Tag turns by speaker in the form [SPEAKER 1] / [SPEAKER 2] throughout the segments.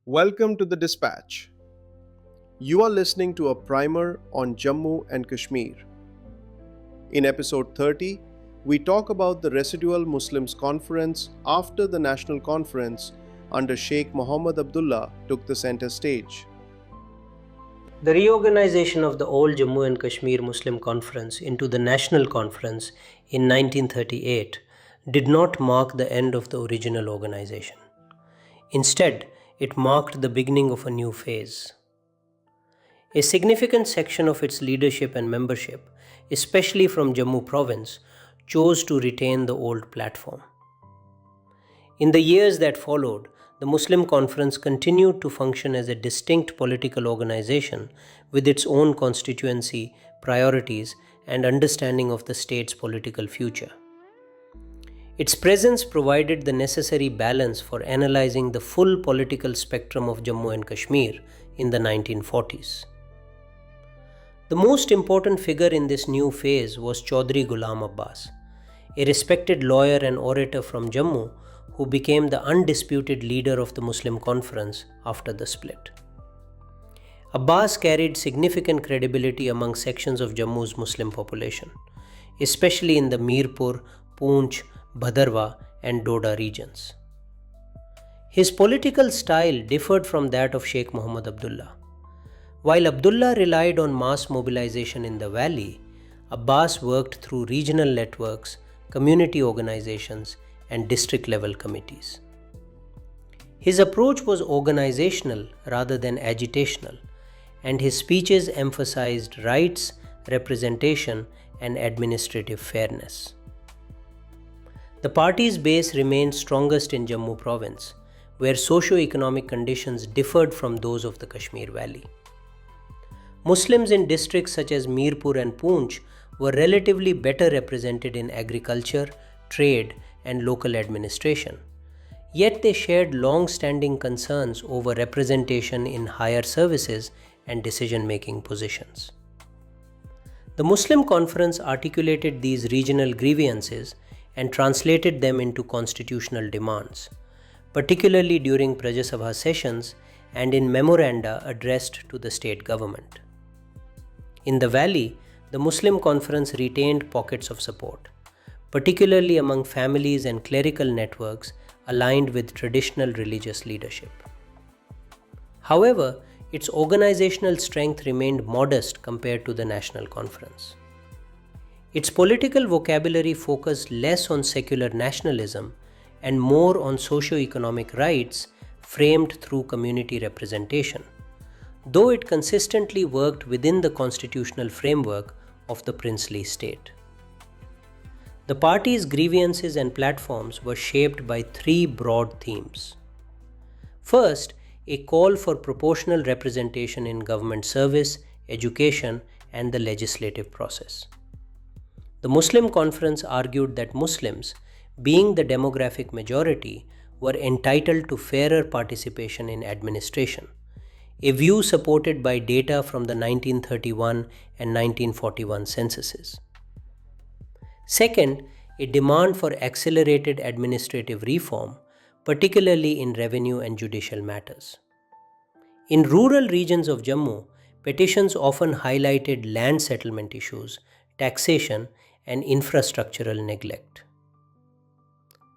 [SPEAKER 1] Welcome to the Dispatch. You are listening to a primer on Jammu and Kashmir. In episode 30, we talk about the Residual Muslims Conference after the National Conference under Sheikh Mohammad Abdullah took the center stage.
[SPEAKER 2] The reorganization of the old Jammu and Kashmir Muslim Conference into the National Conference in 1938 did not mark the end of the original organization. Instead, it marked the beginning of a new phase. A significant section of its leadership and membership, especially from Jammu province, chose to retain the old platform. In the years that followed, the Muslim Conference continued to function as a distinct political organization with its own constituency, priorities, and understanding of the state's political future. Its presence provided the necessary balance for analyzing the full political spectrum of Jammu and Kashmir in the 1940s. The most important figure in this new phase was Chaudhry Ghulam Abbas, a respected lawyer and orator from Jammu who became the undisputed leader of the Muslim Conference after the split. Abbas carried significant credibility among sections of Jammu's Muslim population, especially in the Mirpur, Poonch, Bhadarwa and Doda regions. His political style differed from that of Sheikh Mohammad Abdullah. While Abdullah relied on mass mobilization in the valley, Abbas worked through regional networks, community organizations, and district-level committees. His approach was organizational rather than agitational, and his speeches emphasized rights, representation, and administrative fairness. The party's base remained strongest in Jammu province, where socio-economic conditions differed from those of the Kashmir Valley. Muslims in districts such as Mirpur and Poonch were relatively better represented in agriculture, trade, and local administration, yet they shared long-standing concerns over representation in higher services and decision-making positions. The Muslim Conference articulated these regional grievances and translated them into constitutional demands, particularly during Praja Sabha sessions and in memoranda addressed to the state government. In the valley, the Muslim Conference retained pockets of support, particularly among families and clerical networks aligned with traditional religious leadership. However, its organizational strength remained modest compared to the National Conference. Its political vocabulary focused less on secular nationalism and more on socio-economic rights framed through community representation, though it consistently worked within the constitutional framework of the princely state. The party's grievances and platforms were shaped by three broad themes. First, a call for proportional representation in government service, education, and the legislative process. The Muslim Conference argued that Muslims, being the demographic majority, were entitled to fairer participation in administration, a view supported by data from the 1931 and 1941 censuses. Second, a demand for accelerated administrative reform, particularly in revenue and judicial matters. In rural regions of Jammu, petitions often highlighted land settlement issues, taxation, and infrastructural neglect.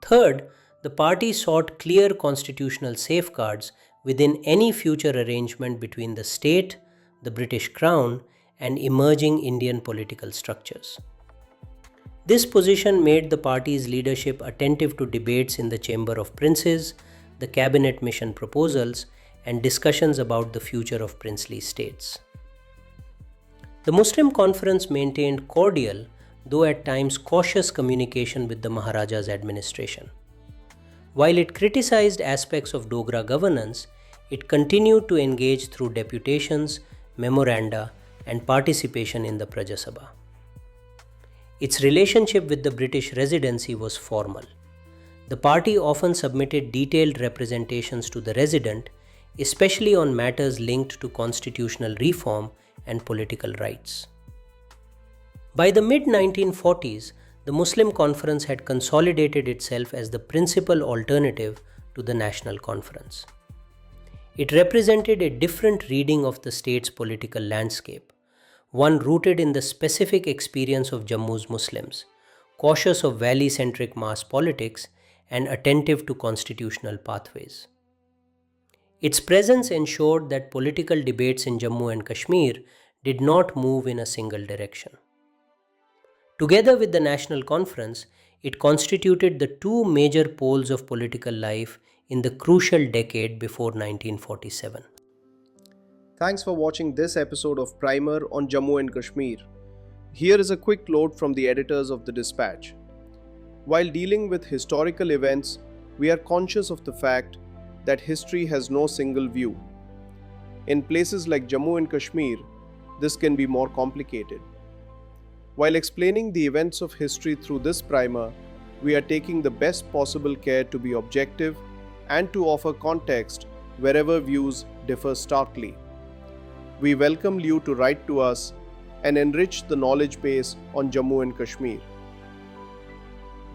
[SPEAKER 2] Third, the party sought clear constitutional safeguards within any future arrangement between the state, the British Crown, and emerging Indian political structures. This position made the party's leadership attentive to debates in the Chamber of Princes, the cabinet mission proposals, and discussions about the future of princely states. The Muslim Conference maintained cordial, though at times cautious, communication with the Maharaja's administration. While it criticized aspects of Dogra governance, it continued to engage through deputations, memoranda, and participation in the Praja Sabha. Its relationship with the British Residency was formal. The party often submitted detailed representations to the resident, especially on matters linked to constitutional reform and political rights. By the mid-1940s, the Muslim Conference had consolidated itself as the principal alternative to the National Conference. It represented a different reading of the state's political landscape, one rooted in the specific experience of Jammu's Muslims, cautious of valley-centric mass politics and attentive to constitutional pathways. Its presence ensured that political debates in Jammu and Kashmir did not move in a single direction. Together with the National Conference, it constituted the two major poles of political life in the crucial decade before 1947.
[SPEAKER 1] Thanks for watching this episode of Primer on Jammu and Kashmir. Here is a quick note from the editors of the Dispatch. While dealing with historical events, we are conscious of the fact that history has no single view. In places like Jammu and Kashmir, this can be more complicated. While explaining the events of history through this primer, we are taking the best possible care to be objective and to offer context wherever views differ starkly. We welcome you to write to us and enrich the knowledge base on Jammu and Kashmir.